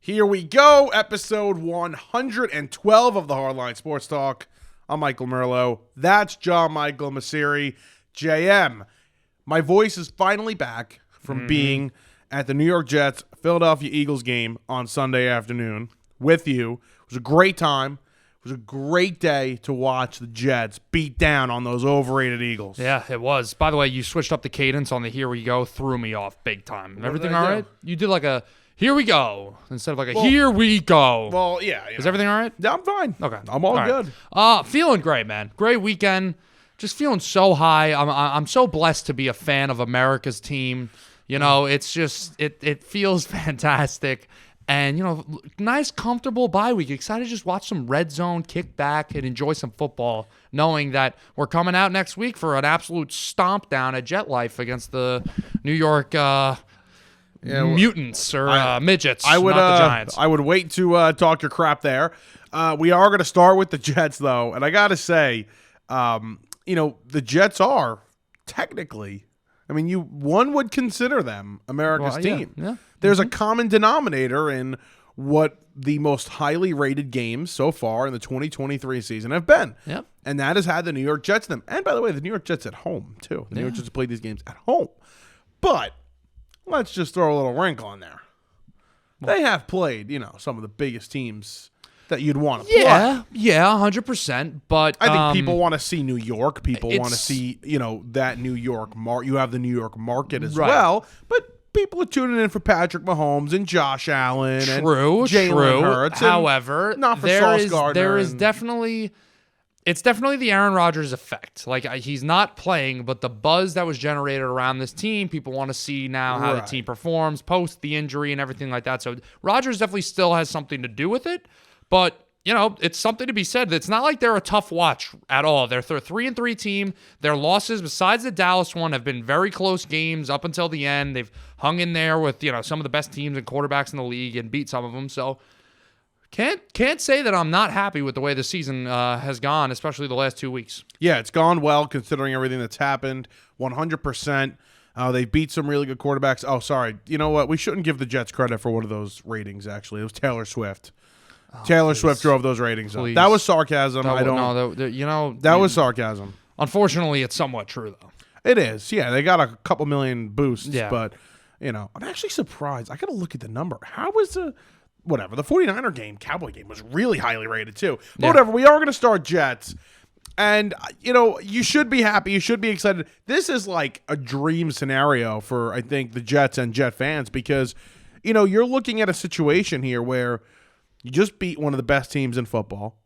Here we go, episode 112 of the Hardline Sports Talk. I'm Michael Merlo. That's John Michael Masiri. JM, my voice is finally back from being at the New York Jets Philadelphia Eagles game on Sunday afternoon with you. It was a great time. It was a great day to watch the Jets beat down on those overrated Eagles. Yeah, it was. By the way, you switched up the cadence on the here we go, threw me off big time. Everything all right? You did like a here we go instead of like a here we go. Well, yeah. Is everything all right? Yeah, I'm fine. Okay. I'm all good. Feeling great, man. Great weekend. Just feeling so high. I'm so blessed to be a fan of America's team. You know, it's just it feels fantastic. And, you know, nice, comfortable bye week. Excited to just watch some red zone, kick back, and enjoy some football, knowing that we're coming out next week for an absolute stomp down at Jet Life against the New York mutants or midgets, not the Giants. I would wait to talk your crap there. We are going to start with the Jets, though. And I got to say, the Jets are technically, one would consider them America's team. Yeah. There's a common denominator in what the most highly rated games so far in the 2023 season have been. Yep. And that has had the New York Jets in them. And by the way, the New York Jets at home, too. The New York Jets have played these games at home. But let's just throw a little wrinkle in there. They have played, some of the biggest teams that you'd want to play. Yeah, 100%. But I think people want to see New York. People want to see, that New York market. You have the New York market as well. But people are tuning in for Patrick Mahomes and Josh Allen and Jalen Hurts. However, not for Sauce Gardner. There is definitely the Aaron Rodgers effect. Like, he's not playing, but the buzz that was generated around this team, people want to see now how the team performs post the injury and everything like that. So Rodgers definitely still has something to do with it. But, it's something to be said. It's not like they're a tough watch at all. They're a 3-3 team. Their losses, besides the Dallas one, have been very close games up until the end. They've hung in there with, some of the best teams and quarterbacks in the league and beat some of them. So can't say that I'm not happy with the way the season has gone, especially the last 2 weeks. Yeah, it's gone well considering everything that's happened. 100%. They beat some really good quarterbacks. Oh, sorry. You know what? We shouldn't give the Jets credit for one of those ratings, actually. It was Taylor Swift. Taylor Swift drove those ratings up. That was sarcasm. That was sarcasm. Unfortunately, it's somewhat true, though. It is. Yeah, they got a couple million boosts, but, I'm actually surprised. I got to look at the number. How was the 49er game, Cowboy game was really highly rated, too. But whatever, we are going to start Jets. And, you should be happy. You should be excited. This is like a dream scenario for, I think, the Jets and Jet fans because, you're looking at a situation here where you just beat one of the best teams in football.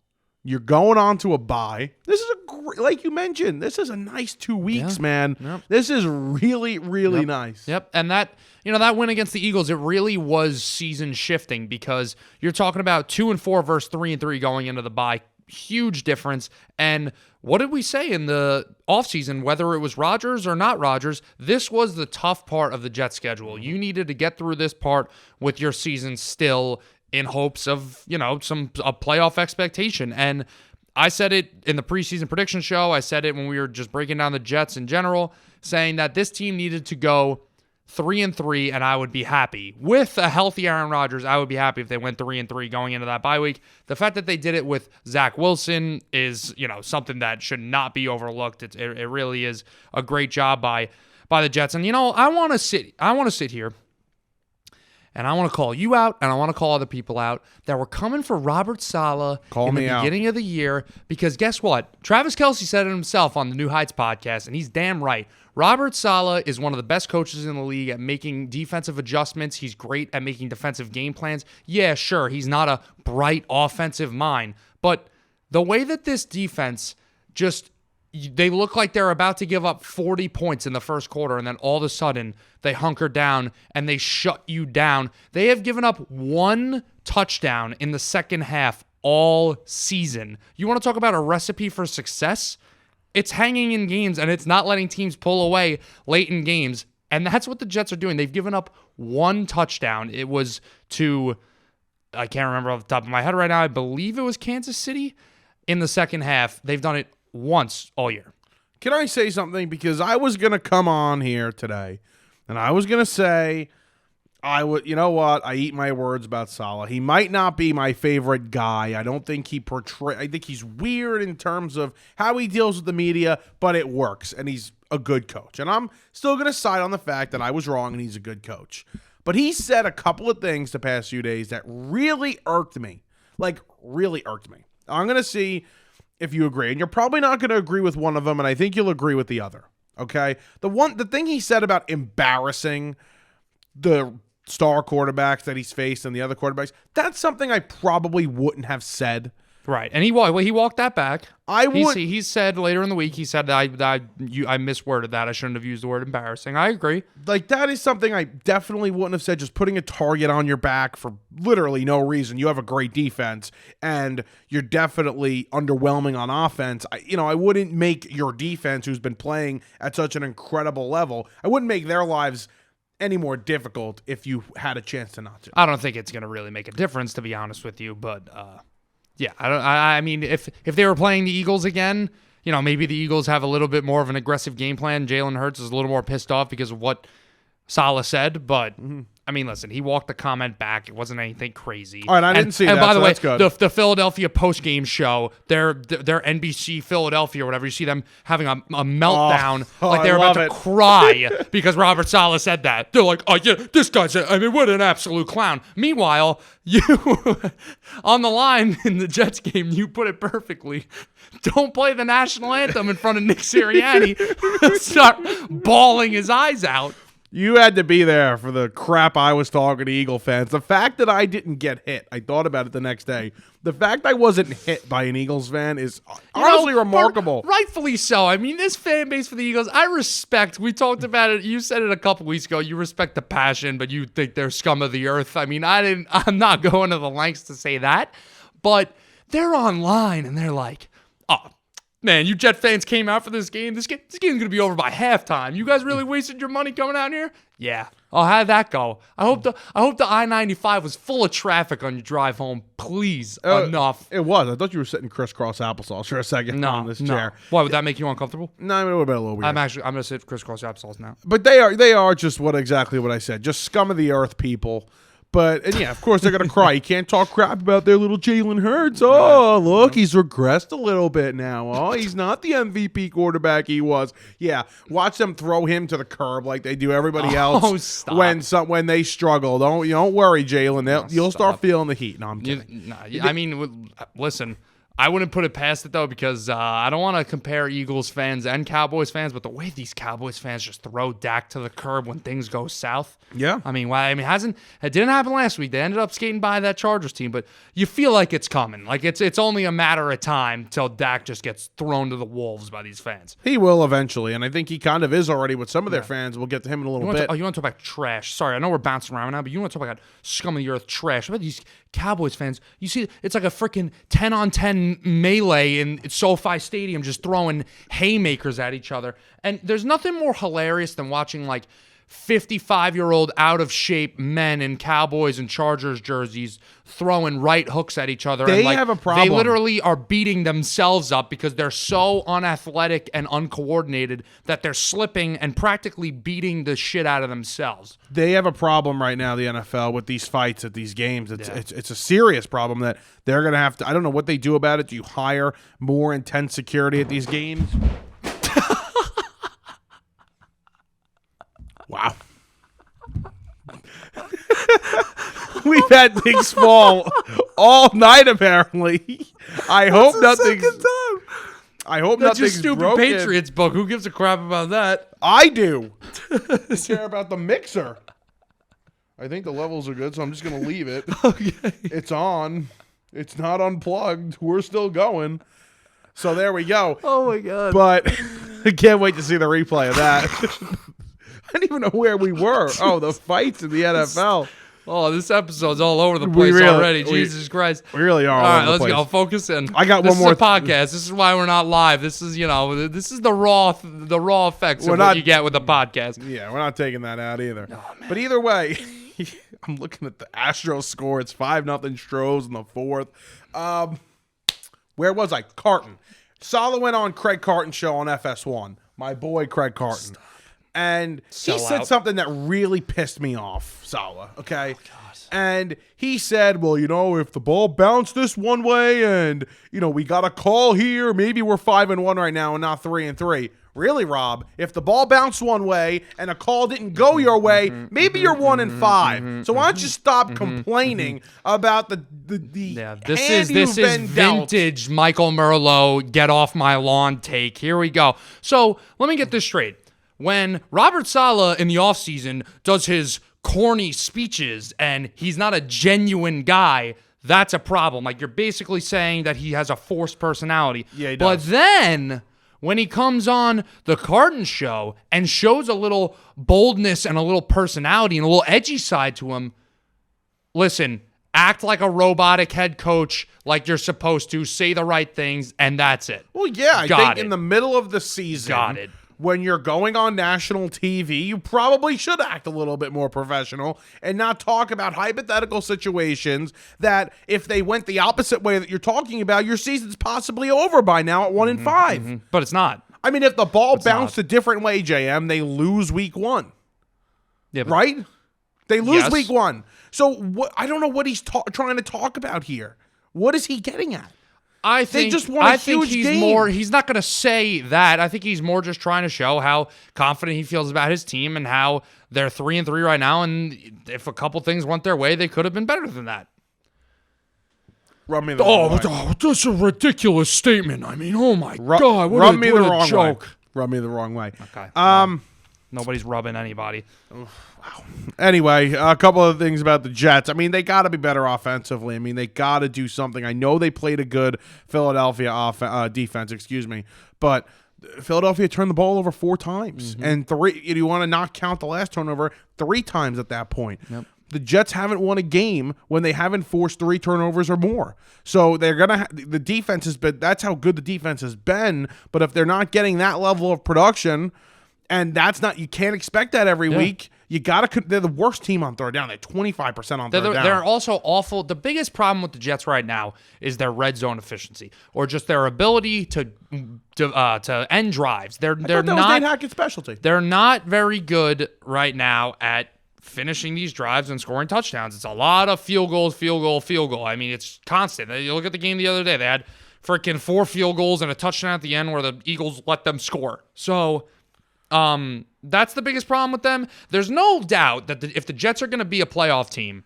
You're going on to a bye. This is like you mentioned, this is a nice 2 weeks, man. Yep. This is really, really nice. Yep. And that win against the Eagles, it really was season shifting because you're talking about 2-4 versus 3-3 going into the bye. Huge difference. And what did we say in the offseason, whether it was Rodgers or not Rodgers, this was the tough part of the Jets schedule. You needed to get through this part with your season still in hopes of, a playoff expectation. And I said it in the preseason prediction show. I said it when we were just breaking down the Jets in general, saying that this team needed to go 3-3 and I would be happy. With a healthy Aaron Rodgers, I would be happy if they went 3-3 going into that bye week. The fact that they did it with Zach Wilson is, something that should not be overlooked. It really is a great job by the Jets. And, I want to sit here and I want to call you out, and I want to call other people out that we're coming for Robert Saleh in the beginning of the year because guess what? Travis Kelce said it himself on the New Heights podcast, and he's damn right. Robert Saleh is one of the best coaches in the league at making defensive adjustments. He's great at making defensive game plans. Yeah, sure, he's not a bright offensive mind, but the way that this defense they look like they're about to give up 40 points in the first quarter, and then all of a sudden they hunker down and they shut you down. They have given up 1 touchdown in the second half all season. You want to talk about a recipe for success? It's hanging in games, and it's not letting teams pull away late in games, and that's what the Jets are doing. They've given up 1 touchdown. It was to, I can't remember off the top of my head right now, I believe it was Kansas City in the second half. They've done it once all year. Can I say something? Because I was going to come on here today, and I was going to say I would, you know what? I eat my words about Saleh. He might not be my favorite guy. I don't think I think he's weird in terms of how he deals with the media, but it works, and he's a good coach. And I'm still going to side on the fact that I was wrong and he's a good coach. But he said a couple of things the past few days that really irked me. Like, really irked me. I'm going to see if you agree. And you're probably not going to agree with one of them, and I think you'll agree with the other. Okay? The thing he said about embarrassing the star quarterbacks that he's faced and the other quarterbacks, that's something I probably wouldn't have said. Right. And he walked that back. He said later in the week, he said that I misworded that. I shouldn't have used the word embarrassing. I agree. Like, that is something I definitely wouldn't have said, just putting a target on your back for literally no reason. You have a great defense, and you're definitely underwhelming on offense. I wouldn't make your defense, who's been playing at such an incredible level, I wouldn't make their lives any more difficult if you had a chance to not to. I don't think it's going to really make a difference, to be honest with you, but yeah, I mean, if they were playing the Eagles again, maybe the Eagles have a little bit more of an aggressive game plan. Jalen Hurts is a little more pissed off because of what Saleh said, but I mean, listen, he walked the comment back. It wasn't anything crazy. All right, I didn't see that. And by the way, that's good. the Philadelphia post-game show, their NBC Philadelphia or whatever, you see them having a meltdown, like they're about to cry because Robert Saleh said that. They're like, oh yeah, this guy's, what an absolute clown. Meanwhile, you on the line in the Jets game, you put it perfectly. Don't play the national anthem in front of Nick Sirianni. Start bawling his eyes out. You had to be there for the crap I was talking to Eagle fans. The fact that I didn't get hit, I thought about it the next day. The fact I wasn't hit by an Eagles fan is honestly remarkable. Rightfully so. I mean, this fan base for the Eagles, I respect. We talked about it. You said it a couple weeks ago. You respect the passion, but you think they're scum of the earth. I mean, I'm not going to the lengths to say that, but they're online and they're like, oh, man, you Jet fans came out for this game. This game's going to be over by halftime. You guys really wasted your money coming out here? Yeah. Oh, how'd that go? I hope the I-95 was full of traffic on your drive home. Please, enough. It was. I thought you were sitting crisscross applesauce for a second on this chair. Why, would that make you uncomfortable? No, it would have been a little weird. I'm going to sit crisscross applesauce now. But they are just exactly what I said. Just scum of the earth people. And yeah, of course they're going to cry. You can't talk crap about their little Jalen Hurts. Oh, look, he's regressed a little bit now. Oh, he's not the MVP quarterback he was. Yeah, watch them throw him to the curb like they do everybody else when they struggle. Don't worry, Jalen. You'll start feeling the heat. No, I'm kidding. I mean, listen, I wouldn't put it past it, though, because I don't want to compare Eagles fans and Cowboys fans, but the way these Cowboys fans just throw Dak to the curb when things go south. Yeah. It didn't happen last week. They ended up skating by that Chargers team, but you feel like it's coming. Like it's only a matter of time till Dak just gets thrown to the wolves by these fans. He will eventually, and I think he kind of is already with some of their fans. We'll get to him in a little bit. You want to talk about trash? Sorry, I know we're bouncing around now, but you want to talk about scum of the earth trash. What about these Cowboys fans? You see, it's like a freaking 10-on-10 melee in SoFi Stadium, just throwing haymakers at each other. And there's nothing more hilarious than watching like 55-year-old out-of-shape men in Cowboys and Chargers jerseys throwing right hooks at each other. They have a problem. They literally are beating themselves up because they're so unathletic and uncoordinated that they're slipping and practically beating the shit out of themselves. They have a problem right now, the NFL, with these fights at these games. It's a serious problem that they're going to have to – I don't know what they do about it. Do you hire more intense security at these games? Wow. We've had things fall all night, apparently. I hope nothing's your stupid broken. Patriots book. Who gives a crap about that? I do. I care about the mixer. I think the levels are good, so I'm just going to leave it. Okay. It's on. It's not unplugged. We're still going. So there we go. Oh, my God. But I can't wait to see the replay of that. I don't even know where we were. Oh, the fights in the NFL. Oh, this episode's all over the place already. Jesus Christ. We really are. All right, let's go. Focus in. I got one more. This is a podcast. This is why we're not live. This is, this is the raw effects of what you get with the podcast. Yeah, we're not taking that out either. Oh, but either way, I'm looking at the Astros score. It's 5-0 Stros in the fourth. Where was I? Carton. Saleh went on Craig Carton's show on FS1. My boy, Craig Carton. And he said something that really pissed me off, Saleh, okay? And he said, well, if the ball bounced this one way and, we got a call here, maybe we're 5-1 right now and not 3-3. Really, Rob? If the ball bounced one way and a call didn't go your way, maybe you're 1-5. So why don't you stop complaining about the this is vintage Michael Merlot get off my lawn take. Here we go. So let me get this straight. When Robert Saleh in the offseason does his corny speeches and he's not a genuine guy, that's a problem. Like, you're basically saying that he has a forced personality. Yeah, he does. But then when he comes on the Carton show and shows a little boldness and a little personality and a little edgy side to him, listen, act like a robotic head coach like you're supposed to, say the right things, and that's it. Well, yeah, I think in the middle of the season, when you're going on national TV, you probably should act a little bit more professional and not talk about hypothetical situations that if they went the opposite way that you're talking about, your season's possibly over by now at 1-5. But it's not. I mean, if the ball bounced a different way, JM, they lose week 1. Yeah, right? They lose week 1. So I don't know what he's trying to talk about here. What is he getting at? I think he's more. He's not going to say that. I think he's more just trying to show how confident he feels about his team and how they're 3-3 right now. And if a couple things went their way, they could have been better than that. Rub me the wrong way. That's a ridiculous statement. I mean, oh my God, what a joke. Rub me the wrong way. Okay. Nobody's rubbing anybody. Wow. Anyway, a couple of things about the Jets. I mean, they got to be better offensively. I mean, they got to do something. I know they played a good Philadelphia defense, but Philadelphia turned the ball over 4 times. And 3, you want to not count the last turnover, 3 times at that point. Yep. The Jets haven't won a game when they haven't forced 3 turnovers or more. So they're going to the defense has been, that's how good the defense has been. But if they're not getting that level of production, and that's not, you can't expect that every week. They're the worst team on third down. They're 25% on third down. They're also awful. The biggest problem with the Jets right now is their red zone efficiency, or just their ability to end drives. They're not Nate Hackett's specialty. They're not very good right now at finishing these drives and scoring touchdowns. It's a lot of field goals, field goal, field goal. I mean, it's constant. You look at the game the other day. They had freaking 4 field goals and a touchdown at the end where the Eagles let them score. So that's the biggest problem with them. There's no doubt that if the Jets are going to be a playoff team,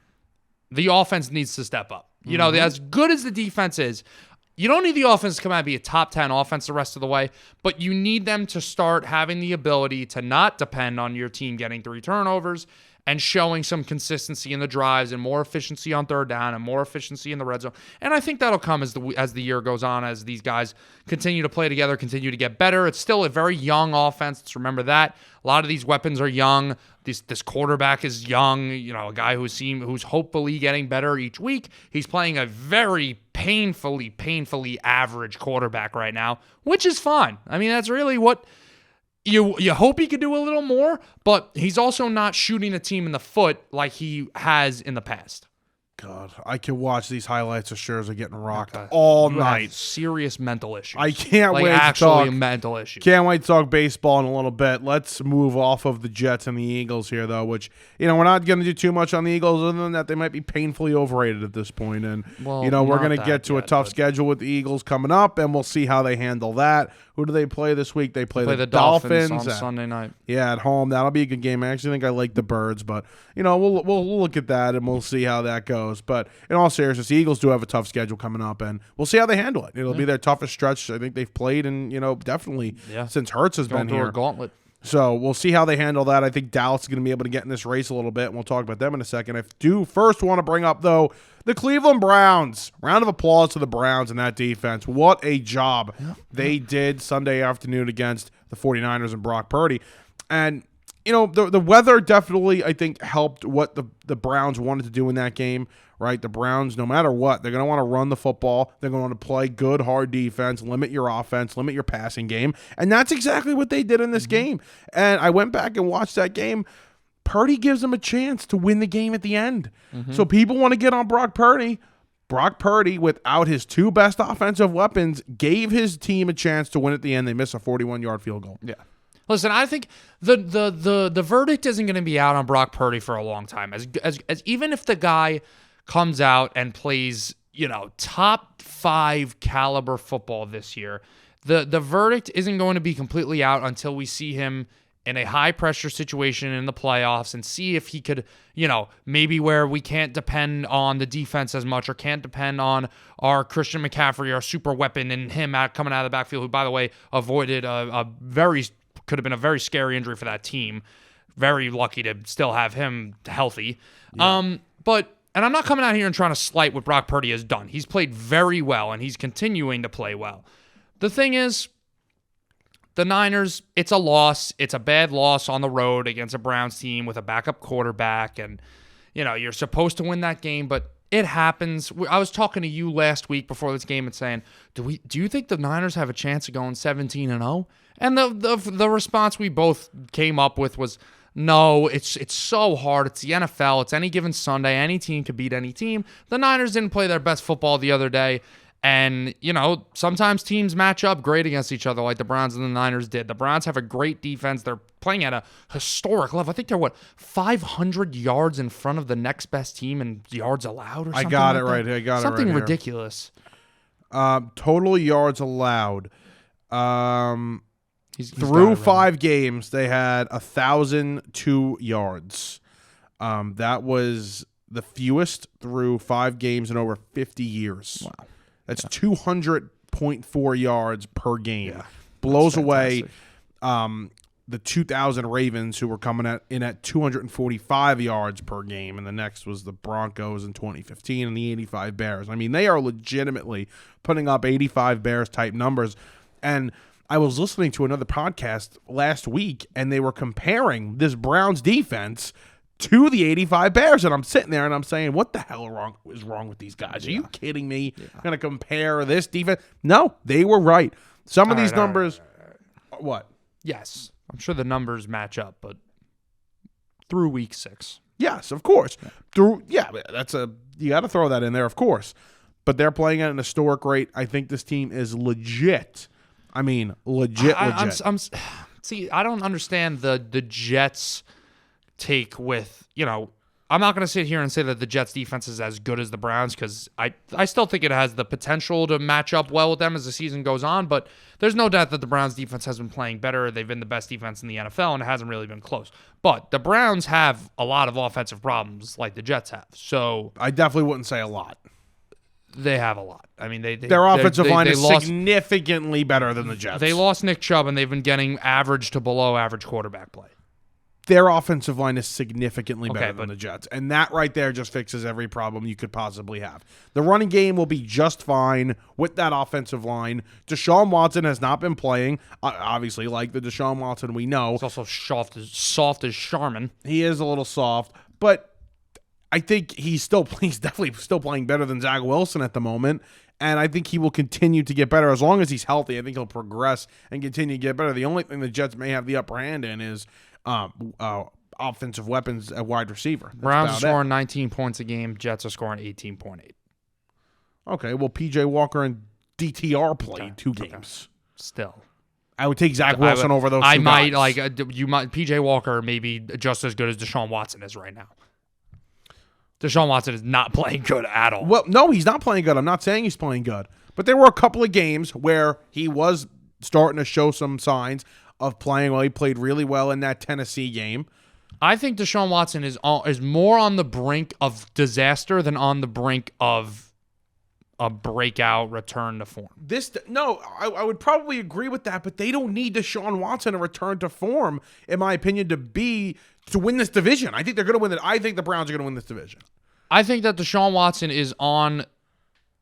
the offense needs to step up. You know, as good as the defense is, you don't need the offense to come out and be a top 10 offense the rest of the way, but you need them to start having the ability to not depend on your team getting 3 turnovers and showing some consistency in the drives and more efficiency on third down and more efficiency in the red zone. And I think that'll come as the year goes on, as these guys continue to play together, continue to get better. It's still a very young offense. Let's remember that. A lot of these weapons are young. This quarterback is young, a guy who's hopefully getting better each week. He's playing a very painfully average quarterback right now, which is fine. I mean, that's really what you hope he could do a little more, but he's also not shooting a team in the foot like he has in the past. God, I can watch these highlights of Scherzer getting rocked all night. Serious mental issues. I can't wait to talk mental issues. Can't wait to talk baseball in a little bit. Let's move off of the Jets and the Eagles here, though, which, we're not going to do too much on the Eagles other than that they might be painfully overrated at this point. And, we're going to get to a tough schedule with the Eagles coming up, and we'll see how they handle that. Who do they play this week? They play the Dolphins on Sunday night. Yeah, at home. That'll be a good game. I actually think I like the Birds, but, we'll look at that, and we'll see how that goes. But in all seriousness, the Eagles do have a tough schedule coming up, and we'll see how they handle it. It'll be their toughest stretch I think they've played, and definitely since Hurts has been here. A gauntlet. So we'll see how they handle that. I think Dallas is going to be able to get in this race a little bit, and we'll talk about them in a second. I do first want to bring up, though, the Cleveland Browns. Round of applause to the Browns and that defense. What a job they did Sunday afternoon against the 49ers and Brock Purdy. And the weather definitely, I think, helped what the Browns wanted to do in that game, right? The Browns, no matter what, they're going to want to run the football. They're going to want to play good, hard defense, limit your offense, limit your passing game. And that's exactly what they did in this game. And I went back and watched that game. Purdy gives them a chance to win the game at the end. So people want to get on Brock Purdy. Brock Purdy, without his 2 best offensive weapons, gave his team a chance to win at the end. They missed a 41-yard field goal. Yeah. Listen, I think the verdict isn't going to be out on Brock Purdy for a long time. As even if the guy comes out and plays, top 5 caliber football this year, the verdict isn't going to be completely out until we see him in a high pressure situation in the playoffs and see if he could, maybe where we can't depend on the defense as much or can't depend on our Christian McCaffrey, our super weapon, and him coming out of the backfield, who, by the way, avoided could have been a very scary injury for that team. Very lucky to still have him healthy. Yeah. And I'm not coming out here and trying to slight what Brock Purdy has done. He's played very well, and he's continuing to play well. The thing is, the Niners, it's a loss. It's a bad loss on the road against a Browns team with a backup quarterback. And, you're supposed to win that game, but it happens. I was talking to you last week before this game and saying, do you think the Niners have a chance of going 17-0? And the response we both came up with was, no, it's so hard. It's the NFL. It's any given Sunday. Any team could beat any team. The Niners didn't play their best football the other day. And, sometimes teams match up great against each other like the Browns and the Niners did. The Browns have a great defense. They're playing at a historic level. I think they're, 500 yards in front of the next best team in yards allowed or something. I got it right. Something ridiculous. Total yards allowed. Through 5 games, they had 1,002 yards. That was the fewest through 5 games in over 50 years. Wow. That's 200.4 yards per game. Yeah, blows away the 2000 Ravens, who were coming in at 245 yards per game, and the next was the Broncos in 2015 and the 85 Bears. I mean, they are legitimately putting up 85 Bears type numbers. And I was listening to another podcast last week, and they were comparing this Browns defense to the 85 Bears, and I'm sitting there and I'm saying, what the hell is wrong with these guys? Are you kidding me? Yeah. I'm going to compare this defense? No, they were right. Some of these numbers, what? Yes, I'm sure the numbers match up, but through week 6. Yes, of course. You got to throw that in there, of course. But they're playing at an historic rate. I think this team is legit. I mean, legit. See, I don't understand the Jets take with, I'm not going to sit here and say that the Jets defense is as good as the Browns, because I still think it has the potential to match up well with them as the season goes on, but there's no doubt that the Browns defense has been playing better. They've been the best defense in the NFL, and it hasn't really been close. But the Browns have a lot of offensive problems like the Jets have. So I definitely wouldn't say a lot. They have a lot. I mean, their offensive line is significantly better than the Jets. They lost Nick Chubb, and they've been getting average to below average quarterback play. Their offensive line is significantly better than the Jets. And that right there just fixes every problem you could possibly have. The running game will be just fine with that offensive line. Deshaun Watson has not been playing, obviously, like the Deshaun Watson we know. He's also soft as Charmin. He is a little soft, but I think he's definitely still playing better than Zach Wilson at the moment. And I think he will continue to get better as long as he's healthy. I think he'll progress and continue to get better. The only thing the Jets may have the upper hand in is offensive weapons at wide receiver. Browns are scoring 19 points a game. Jets are scoring 18.8. Okay, well, P.J. Walker and DTR played 2 games. Still. I would take Zach Wilson over those 2 guys. P.J. Walker may be just as good as Deshaun Watson is right now. Deshaun Watson is not playing good at all. Well, no, he's not playing good. I'm not saying he's playing good. But there were a couple of games where he was starting to show some signs of playing well. He played really well in that Tennessee game. I think Deshaun Watson is more on the brink of disaster than on the brink of a breakout return to form. I would probably agree with that, but they don't need Deshaun Watson to return to form, in my opinion, to win this division. I think they're going to win it. I think the Browns are going to win this division. I think that Deshaun Watson is on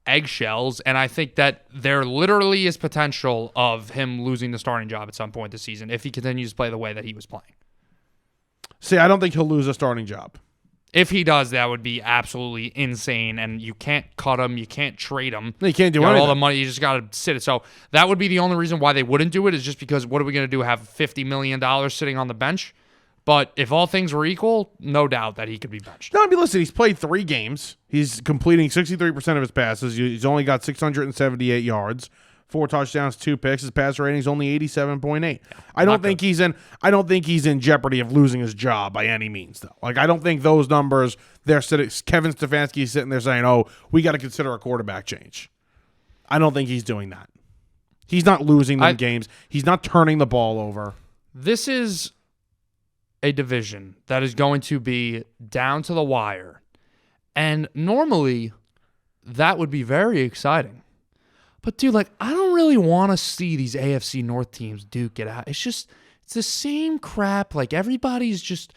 eggshells, and I think that there literally is potential of him losing the starting job at some point this season if he continues to play the way that he was playing. See, I don't think he'll lose a starting job. If he does, that would be absolutely insane, and you can't cut him, you can't trade him. You can't do anything. All the money, you just got to sit it. So that would be the only reason why they wouldn't do it, is just because what are we going to do, have $50 million sitting on the bench? But if all things were equal, no doubt that he could be benched. No, I mean, listen, he's played 3 games. He's completing 63% of his passes. He's only got 678 yards, 4 touchdowns, 2 picks. His passer rating is only 87.8. I don't think he's in jeopardy of losing his job by any means, though. Like, I don't think those numbers. Kevin Stefanski's sitting there saying, "Oh, we got to consider a quarterback change." I don't think he's doing that. He's not losing them games. He's not turning the ball over. This is a division that is going to be down to the wire, and normally that would be very exciting. But, dude, like, I don't really want to see these AFC North teams duke it out. It's the same crap. Like, everybody's just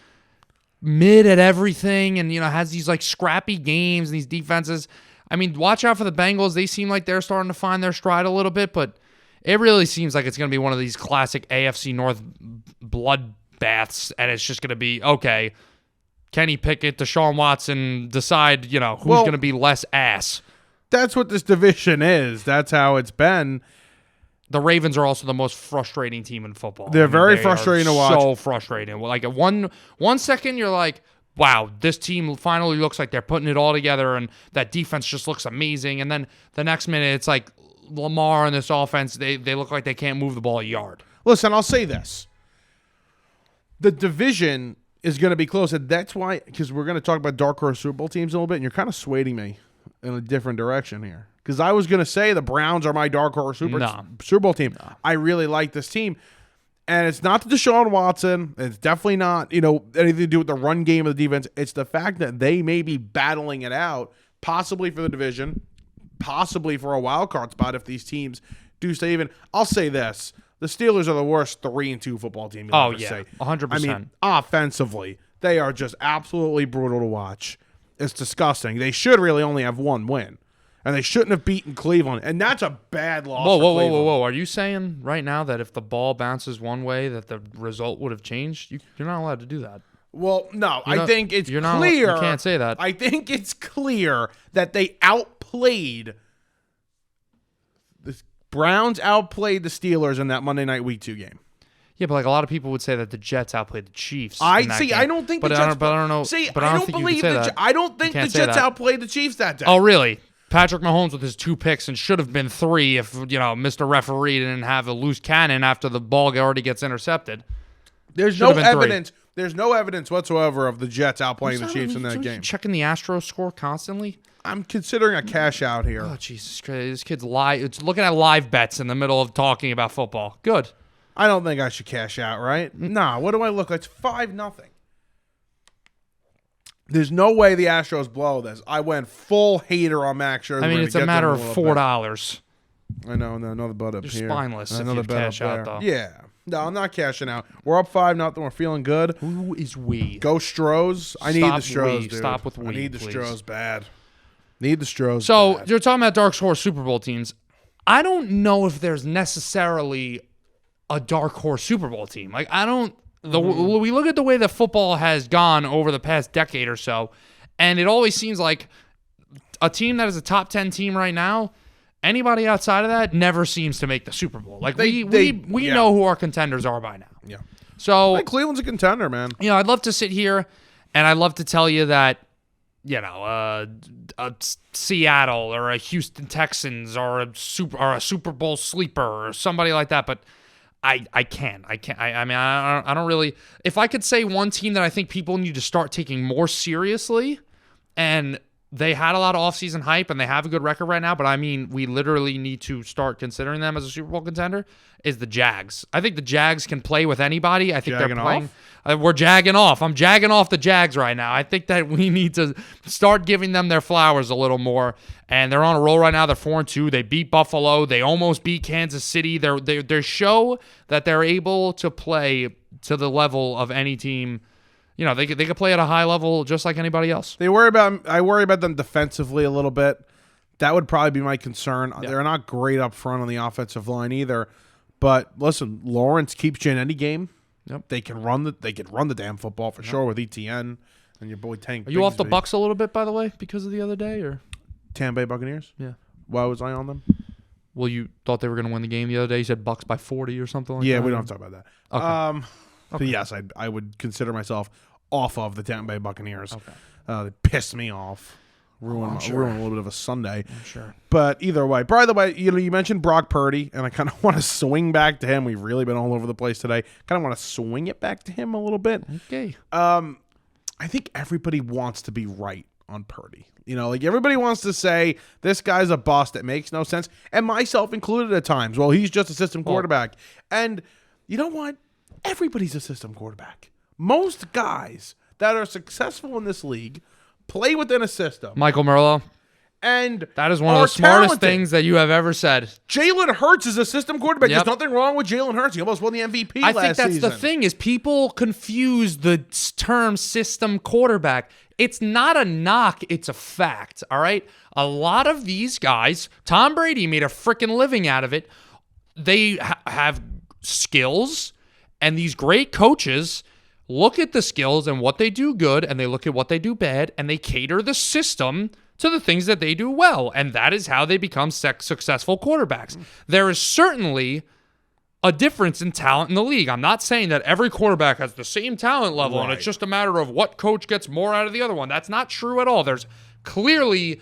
mid at everything and, has these, like, scrappy games and these defenses. I mean, watch out for the Bengals. They seem like they're starting to find their stride a little bit, but it really seems like it's going to be one of these classic AFC North bloodbaths, and it's just going to be, okay, Kenny Pickett, Deshaun Watson decide, who's going to be less ass. That's what this division is. That's how it's been. The Ravens are also the most frustrating team in football. They're very frustrating to watch. So frustrating. Like, at one second, you're like, wow, this team finally looks like they're putting it all together, and that defense just looks amazing. And then the next minute, it's like Lamar and this offense, they look like they can't move the ball a yard. Listen, I'll say this. The division is going to be close, and that's why, because we're going to talk about dark horse Super Bowl teams a little bit, and you're kind of swaying me in a different direction here. Because I was going to say the Browns are my dark horse Super Bowl team. No. I really like this team. And it's not the Deshaun Watson. It's definitely not, anything to do with the run game of the defense. It's the fact that they may be battling it out, possibly for the division, possibly for a wild card spot if these teams do stay even. I'll say this. The Steelers are the worst 3-2 football team you'll ever say. 100%. I mean, offensively, they are just absolutely brutal to watch. It's disgusting. They should really only have one win. And they shouldn't have beaten Cleveland. And that's a bad loss for Cleveland. Whoa. Are you saying right now that if the ball bounces one way that the result would have changed? You're not allowed to do that. Well, no. I think it's clear. You can't say that. I think it's clear that they outplayed. The Browns outplayed the Steelers in that Monday night Week 2 game. Yeah, but like a lot of people would say that the Jets outplayed the Chiefs. I don't think the Jets. But I don't know. See, but I don't think believe that. I don't think the Jets outplayed the Chiefs that day. Oh, really? Patrick Mahomes with his 2 picks and should have been 3 if, Mr. Referee didn't have a loose cannon after the ball already gets intercepted. There's no evidence. 3. There's no evidence whatsoever of the Jets outplaying the Chiefs in that game. Checking the Astros score constantly? I'm considering a cash out here. Oh, Jesus Christ. This kid's it's looking at live bets in the middle of talking about football. Good. I don't think I should cash out, right? Nah, what do I look like? It's 5-0. There's no way the Astros blow this. I went full hater on Max Scherzer. I mean, it's a matter of $4. I know. Another bet up here. You're spineless if you cash out, though. Yeah. No, I'm not cashing out. We're up 5-0. We're feeling good. Who is we? Go Stros. I need the Stros, dude. Stop with we, I need the please. Stros bad. Need the Stros So, you're talking about dark horse Super Bowl teams. I don't know if there's necessarily a dark horse Super Bowl team. Like, I don't... We look at the way that football has gone over the past decade or so, and it always seems like a team that is a top 10 team right now, anybody outside of that never seems to make the Super Bowl. Like we know who our contenders are by now. Yeah. So I think Cleveland's a contender, man. I'd love to sit here and I'd love to tell you that a Seattle or a Houston Texans or a Super Bowl sleeper or somebody like that, but I can't. I mean, I don't really. If I could say one team that I think people need to start taking more seriously, and they had a lot of offseason hype and they have a good record right now, but I mean, we literally need to start considering them as a Super Bowl contender, is the Jags. I think the Jags can play with anybody. I think they're playing. We're jagging off. I'm jagging off the Jags right now. I think that we need to start giving them their flowers a little more. And they're on a roll right now. They're 4-2. They beat Buffalo. They almost beat Kansas City. They show that they're able to play to the level of any team. They could play at a high level just like anybody else. I worry about them defensively a little bit. That would probably be my concern. Yeah. They're not great up front on the offensive line either. But listen, Lawrence keeps you in any game. Yep. They can run the damn football for sure with ETN and your boy Tank. Are you off the Bucs a little bit, by the way, because of the other day, or Tampa Bay Buccaneers? Yeah. Why was I on them? Well, you thought they were going to win the game the other day. You said Bucs by 40 or something like that. Yeah, we don't have to talk about that. Okay. But yes, I would consider myself off of the Tampa Bay Buccaneers. Okay. They pissed me off. ruin a little bit of a Sunday. I'm sure. But either way, by the way, you mentioned Brock Purdy, and I kind of want to swing back to him. We've really been all over the place today. Kind of want to swing it back to him a little bit. Okay. I think everybody wants to be right on Purdy. Everybody wants to say this guy's a bust. It makes no sense, and myself included at times. Well, he's just a system quarterback, and you know what? Everybody's a system quarterback. Most guys that are successful in this league play within a system. Michael Merlo. And that is one of the smartest talented things that you have ever said. Jalen Hurts is a system quarterback. Yep. There's nothing wrong with Jalen Hurts. He almost won the MVP last season. I think that's the thing is people confuse the term system quarterback. It's not a knock. It's a fact, all right? A lot of these guys, Tom Brady made a freaking living out of it. They have skills, and these great coaches look at the skills and what they do good, and they look at what they do bad, and they cater the system to the things that they do well, and that is how they become successful quarterbacks. There is certainly a difference in talent in the league. I'm not saying that every quarterback has the same talent level, and it's just a matter of what coach gets more out of the other one. That's not true at all. There's clearly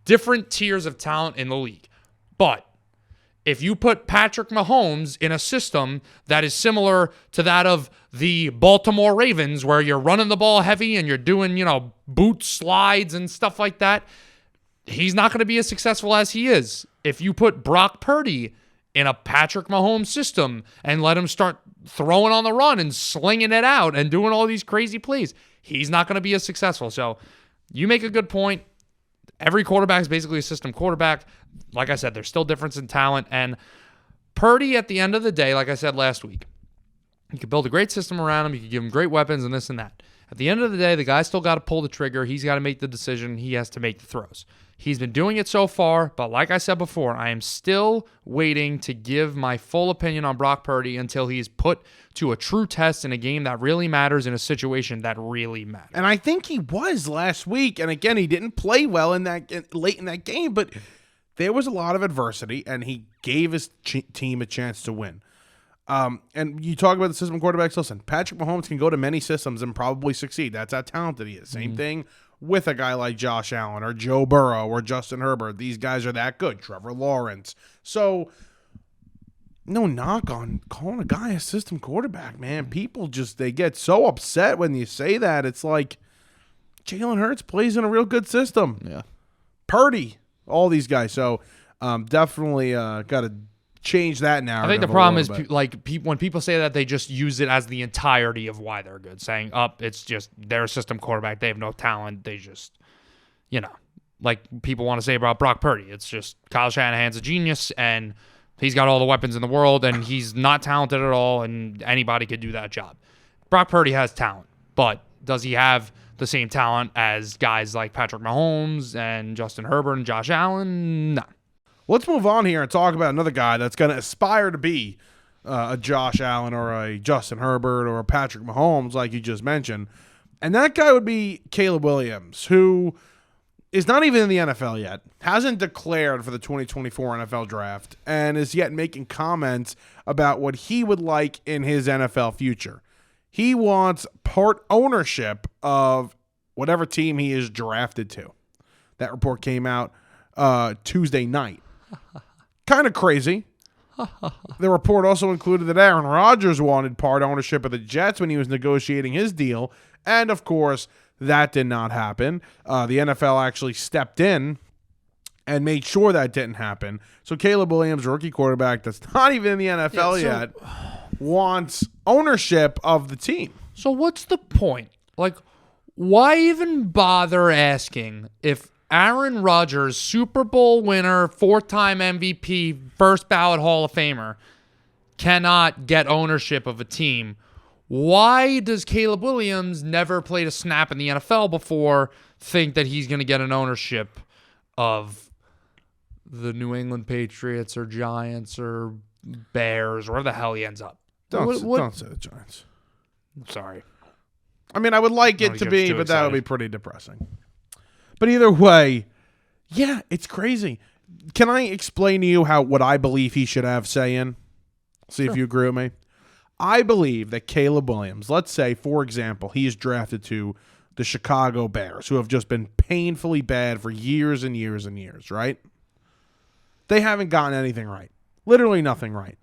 different tiers of talent in the league. But if you put Patrick Mahomes in a system that is similar to that of the Baltimore Ravens, where you're running the ball heavy and you're doing, boot slides and stuff like that, he's not going to be as successful as he is. If you put Brock Purdy in a Patrick Mahomes system and let him start throwing on the run and slinging it out and doing all these crazy plays, he's not going to be as successful. So you make a good point. Every quarterback is basically a system quarterback. Like I said, there's still difference in talent. And Purdy, at the end of the day, like I said last week, you could build a great system around him. You could give him great weapons and this and that. At the end of the day, the guy's still got to pull the trigger. He's got to make the decision. He has to make the throws. He's been doing it so far, but like I said before, I am still waiting to give my full opinion on Brock Purdy until he's put to a true test in a game that really matters, in a situation that really matters. And I think he was last week. And again, he didn't play well late in that game, but there was a lot of adversity, and he gave his team a chance to win. And you talk about the system quarterbacks. Listen, Patrick Mahomes can go to many systems and probably succeed. That's how talented he is. Same thing with a guy like Josh Allen or Joe Burrow or Justin Herbert. These guys are that good. Trevor Lawrence. So no knock on calling a guy a system quarterback, man. People they get so upset when you say that. It's like Jalen Hurts plays in a real good system. Yeah. Purdy, all these guys. So definitely got to change that narrative. I think the problem is when people say that, they just use it as the entirety of why they're good, saying, it's just they're a system quarterback. They have no talent. They just, like people want to say about Brock Purdy. It's just Kyle Shanahan's a genius, and he's got all the weapons in the world, and he's not talented at all, and anybody could do that job. Brock Purdy has talent, but does he have the same talent as guys like Patrick Mahomes and Justin Herbert and Josh Allen? No. Let's move on here and talk about another guy that's going to aspire to be a Josh Allen or a Justin Herbert or a Patrick Mahomes, like you just mentioned. And that guy would be Caleb Williams, who is not even in the NFL yet, hasn't declared for the 2024 NFL draft, and is yet making comments about what he would like in his NFL future. He wants part ownership of whatever team he is drafted to. That report came out Tuesday night. Kind of crazy. The report also included that Aaron Rodgers wanted part ownership of the Jets when he was negotiating his deal, and of course, that did not happen. The NFL actually stepped in and made sure that didn't happen. So Caleb Williams, rookie quarterback that's not even in the NFL yet, wants ownership of the team. So what's the point? Like, why even bother asking if Aaron Rodgers, Super Bowl winner, 4-time MVP, first ballot Hall of Famer, cannot get ownership of a team? Why does Caleb Williams, never played a snap in the NFL before, think that he's going to get an ownership of the New England Patriots or Giants or Bears, or wherever the hell he ends up? Don't say the Giants. Sorry. I mean, I would like it to be, but that would be pretty depressing. But either way, yeah, it's crazy. Can I explain to you what I believe he should have say in? See if you agree with me. I believe that Caleb Williams, let's say, for example, he is drafted to the Chicago Bears, who have just been painfully bad for years and years and years, right? They haven't gotten anything right. Literally nothing right.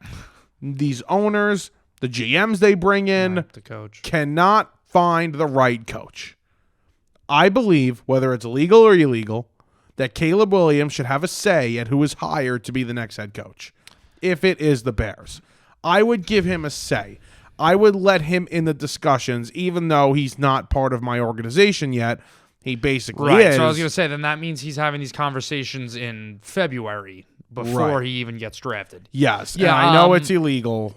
These owners, the GMs they bring in, the coach cannot find the right coach. I believe, whether it's legal or illegal, that Caleb Williams should have a say at who is hired to be the next head coach. If it is the Bears, I would give him a say. I would let him in the discussions, even though he's not part of my organization yet. He basically is. So I was going to say, then that means he's having these conversations in February before he even gets drafted. Yes. Yeah, I know it's illegal.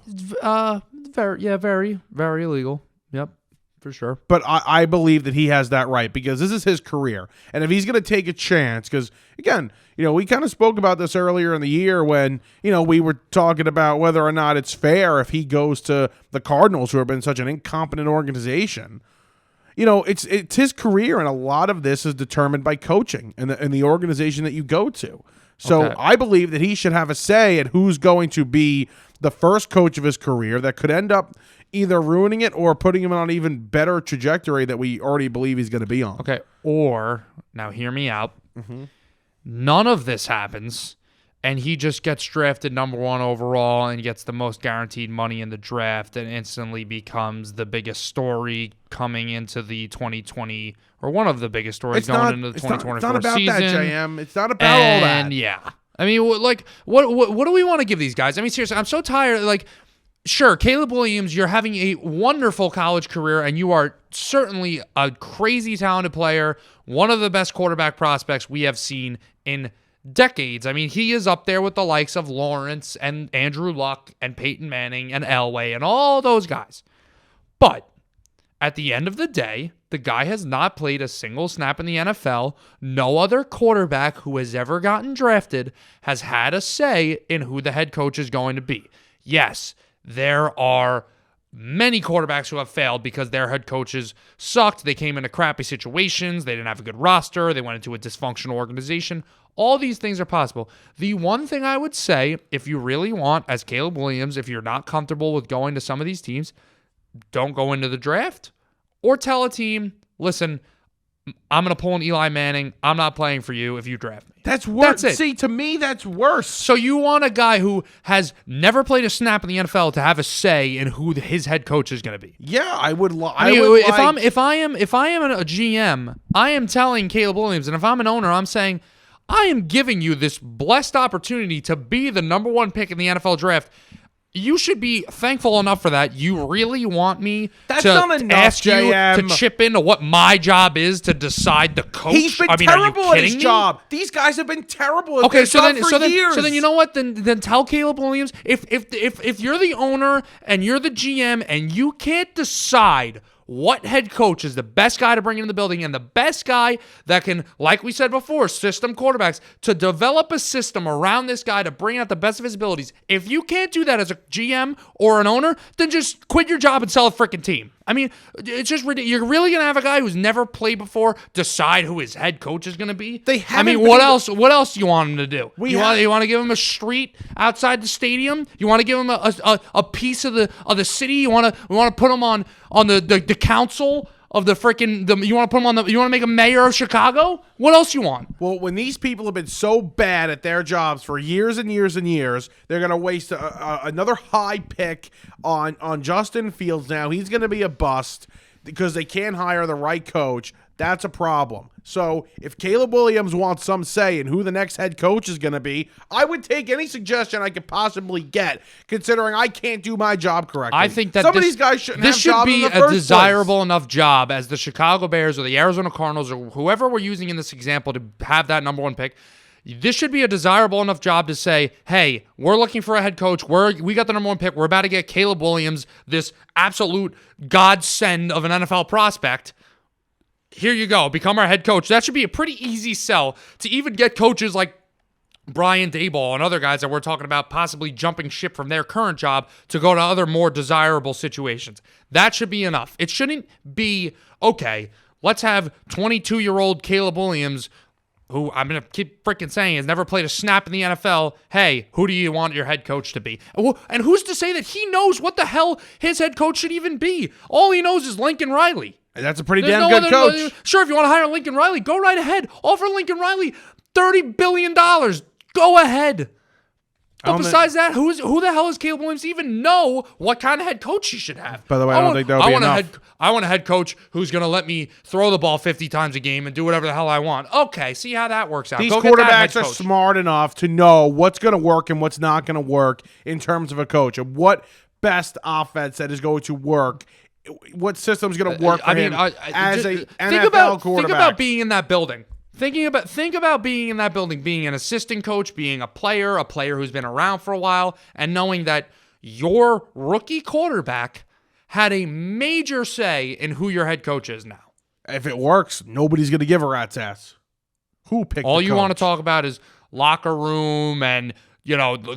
Very, very illegal. Yep. For sure. But I believe that he has that right because this is his career. And if he's going to take a chance, because, again, we kind of spoke about this earlier in the year when, we were talking about whether or not it's fair if he goes to the Cardinals, who have been such an incompetent organization. It's his career, and a lot of this is determined by coaching and the organization that you go to. So okay. I believe that he should have a say at who's going to be the first coach of his career that could end up either ruining it or putting him on an even better trajectory that we already believe he's going to be on. Okay, or, now hear me out, none of this happens, and he just gets drafted number 1 overall and gets the most guaranteed money in the draft and instantly becomes the biggest story coming into the 2020, or one of the biggest stories into the 2024 season. It's not about that, JM. It's not about all that. And yeah. I mean, what do we want to give these guys? I mean, seriously, I'm so tired. Sure, Caleb Williams, you're having a wonderful college career, and you are certainly a crazy talented player, one of the best quarterback prospects we have seen in decades. I mean, he is up there with the likes of Lawrence and Andrew Luck and Peyton Manning and Elway and all those guys. But at the end of the day, the guy has not played a single snap in the NFL. No other quarterback who has ever gotten drafted has had a say in who the head coach is going to be. Yes, there are many quarterbacks who have failed because their head coaches sucked. They came into crappy situations. They didn't have a good roster. They went into a dysfunctional organization. All these things are possible. The one thing I would say, if you really want, as Caleb Williams, if you're not comfortable with going to some of these teams, don't go into the draft or tell a team, listen, I'm going to pull an Eli Manning. I'm not playing for you if you draft me. That's worse. That's it. See, to me, that's worse. So you want a guy who has never played a snap in the NFL to have a say in who his head coach is going to be. Yeah, I would. If I am a GM, I am telling Caleb Williams, and if I'm an owner, I'm saying, I am giving you this blessed opportunity to be the number 1 pick in the NFL draft. You should be thankful enough for that. You really want me to ask you to chip into what my job is to decide the coach? He's been terrible at his job. These guys have been terrible at their job for years. So then you know what? Then tell Caleb Williams, if you're the owner and you're the GM and you can't decide what head coach is the best guy to bring into the building and the best guy that can, like we said before, system quarterbacks, to develop a system around this guy to bring out the best of his abilities. If you can't do that as a GM or an owner, then just quit your job and sell a freaking team. I mean, it's just ridiculous. You're really going to have a guy who's never played before decide who his head coach is going to be? What else do you want him to do? You want to give him a street outside the stadium? You want to give him a piece of the city? You want to put him on the council of the freaking you want to put him on you want to make him mayor of Chicago? What else you want? Well, when these people have been so bad at their jobs for years and years and years, they're going to waste another high pick on Justin Fields. Now he's going to be a bust because they can't hire the right coach. That's a problem. So if Caleb Williams wants some say in who the next head coach is going to be, I would take any suggestion I could possibly get, considering I can't do my job correctly. I think that some of these guys shouldn't have jobs in the first place. This should be a desirable enough job as the Chicago Bears or the Arizona Cardinals or whoever we're using in this example to have that number 1 pick. This should be a desirable enough job to say, hey, we're looking for a head coach. We got the number 1 pick. We're about to get Caleb Williams, this absolute godsend of an NFL prospect. Here you go. Become our head coach. That should be a pretty easy sell to even get coaches like Brian Daboll and other guys that we're talking about possibly jumping ship from their current job to go to other more desirable situations. That should be enough. It shouldn't be, okay, let's have 22-year-old Caleb Williams, who I'm going to keep freaking saying has never played a snap in the NFL. Hey, who do you want your head coach to be? And who's to say that he knows what the hell his head coach should even be? All he knows is Lincoln Riley. That's a pretty damn good coach. Sure, if you want to hire Lincoln Riley, go right ahead. Offer Lincoln Riley $30 billion. Go ahead. But besides that, who the hell is Caleb Williams to even know what kind of head coach he should have? By the way, I don't think that would be enough. I want a head coach who's going to let me throw the ball 50 times a game and do whatever the hell I want. Okay, see how that works out. These quarterbacks are smart enough to know what's going to work and what's not going to work in terms of a coach, and what best offense that is going to work, what system's going to work for him as a NFL quarterback. Think about being in that building. Think about being in that building, being an assistant coach, being a player who's been around for a while, and knowing that your rookie quarterback had a major say in who your head coach is now. If it works, nobody's going to give a rat's ass. Who picked all the you coach? Want to talk about is locker room and,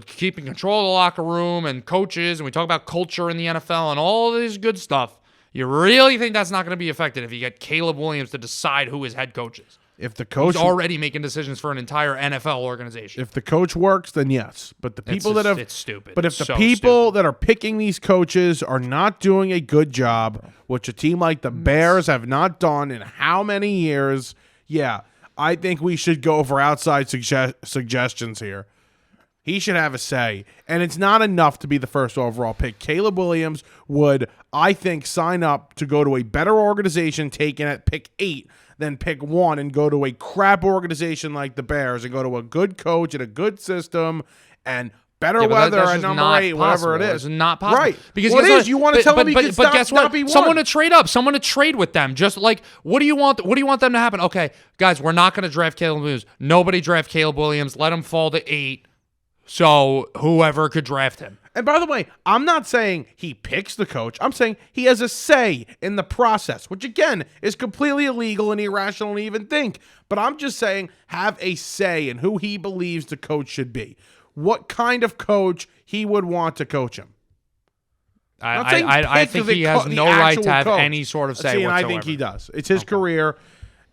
keeping control of the locker room and coaches, and we talk about culture in the NFL and all this good stuff. You really think that's not going to be effective if you get Caleb Williams to decide who his head coach is? If the coach is already making decisions for an entire NFL organization. If the coach works, then yes. But the people it's stupid. But if the people that are picking these coaches are not doing a good job, which a team like the Bears have not done in how many years, yeah, I think we should go for outside suggestions here. He should have a say. And it's not enough to be the first overall pick. Caleb Williams would, I think, sign up to go to a better organization taken at pick 8 than pick 1 and go to a crap organization like the Bears and go to a good coach and a good system and better weather at number 8, whatever it is. It's not possible. Right. Because it is. You want to tell me he can stop, guess what? not be 1. Someone to trade up. Someone to trade with them. Just like, what do you want them to happen? Okay, guys, we're not going to draft Caleb Williams. Nobody draft Caleb Williams. Let him fall to 8. So whoever could draft him. And by the way, I'm not saying he picks the coach. I'm saying he has a say in the process, which again is completely illegal and irrational to even think. But I'm just saying have a say in who he believes the coach should be. What kind of coach he would want to coach him. I think he has no right to have any sort of say whatsoever. I think he does. It's his career.